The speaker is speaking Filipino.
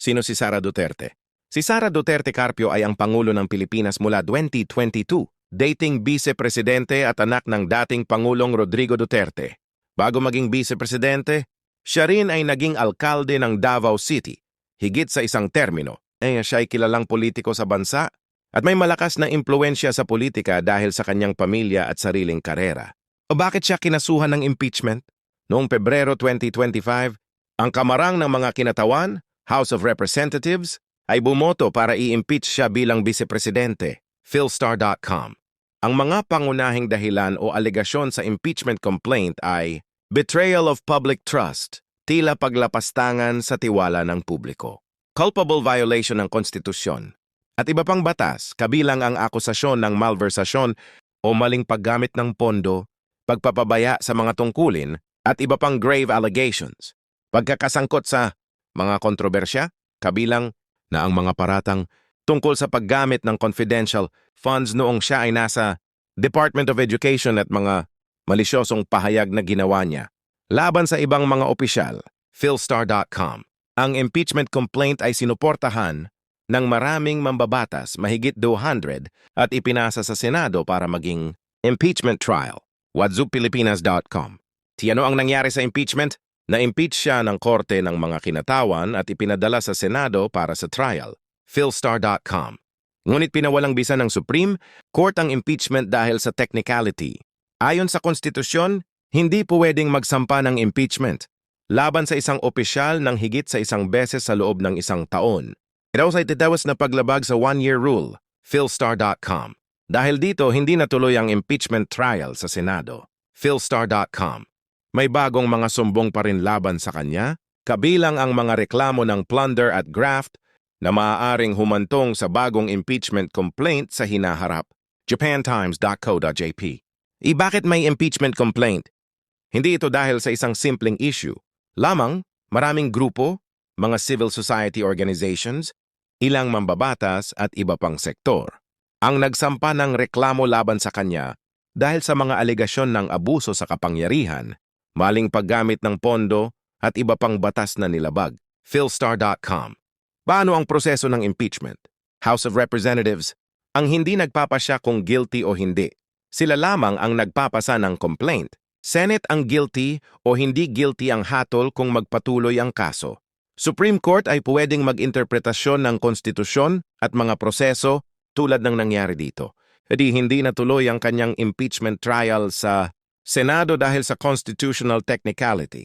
Sino si Sara Duterte? Si Sara Duterte Carpio ay ang Pangulo ng Pilipinas mula 2022, dating Vice-Presidente at anak ng dating Pangulong Rodrigo Duterte. Bago maging Vice-Presidente, siya rin ay naging alkalde ng Davao City, higit sa isang termino. Siya ay kilalang politiko sa bansa at may malakas na impluensya sa politika dahil sa kanyang pamilya at sariling karera. O bakit siya kinasuhan ng impeachment? Noong Pebrero 2025, ang kamarang ng mga kinatawan, House of Representatives, ay bumoto para i-impeach siya bilang Vice-Presidente, Philstar.com. Ang mga pangunahing dahilan o alegasyon sa impeachment complaint ay betrayal of public trust, tila paglapastangan sa tiwala ng publiko, culpable violation ng konstitusyon, at iba pang batas kabilang ang akusasyon ng malversasyon o maling paggamit ng pondo, pagpapabaya sa mga tungkulin, at iba pang grave allegations. Pagkakasangkot sa mga kontrobersya, kabilang na ang mga paratang tungkol sa paggamit ng confidential funds noong siya ay nasa Department of Education at mga malisyosong pahayag na ginawa niya laban sa ibang mga opisyal, Philstar.com. Ang impeachment complaint ay sinuportahan ng maraming mambabatas, mahigit 200, at ipinasa sa Senado para maging impeachment trial, whatzoopilipinas.com. Ano ang nangyari sa impeachment? Na-impeach siya ng korte ng mga kinatawan at ipinadala sa Senado para sa trial, Philstar.com. Ngunit pinawalang bisa ng Supreme Court ang impeachment dahil sa technicality. Ayon sa konstitusyon, hindi pwedeng magsampa ng impeachment laban sa isang opisyal ng higit sa isang beses sa loob ng isang taon. Ito ay titawas na paglabag sa one-year rule, Philstar.com. Dahil dito, hindi natuloy ang impeachment trial sa Senado, Philstar.com. May bagong mga sumbong pa rin laban sa kanya, kabilang ang mga reklamo ng plunder at graft na maaaring humantong sa bagong impeachment complaint sa hinaharap, japantimes.co.jp. Bakit may impeachment complaint? Hindi ito dahil sa isang simpleng issue. Lamang, maraming grupo, mga civil society organizations, ilang mambabatas at iba pang sektor ang nagsampa ng reklamo laban sa kanya dahil sa mga alegasyon ng abuso sa kapangyarihan, maling paggamit ng pondo at iba pang batas na nilabag, Philstar.com. Paano ang proseso ng impeachment? House of Representatives, ang hindi nagpapasya kung guilty o hindi. Sila lamang ang nagpapasa ng complaint. Senate ang guilty o hindi guilty ang hatol kung magpatuloy ang kaso. Supreme Court ay pwedeng mag-interpretasyon ng konstitusyon at mga proseso tulad ng nangyari dito. Hindi natuloy ang kanyang impeachment trial sa Senado dahil sa constitutional technicality.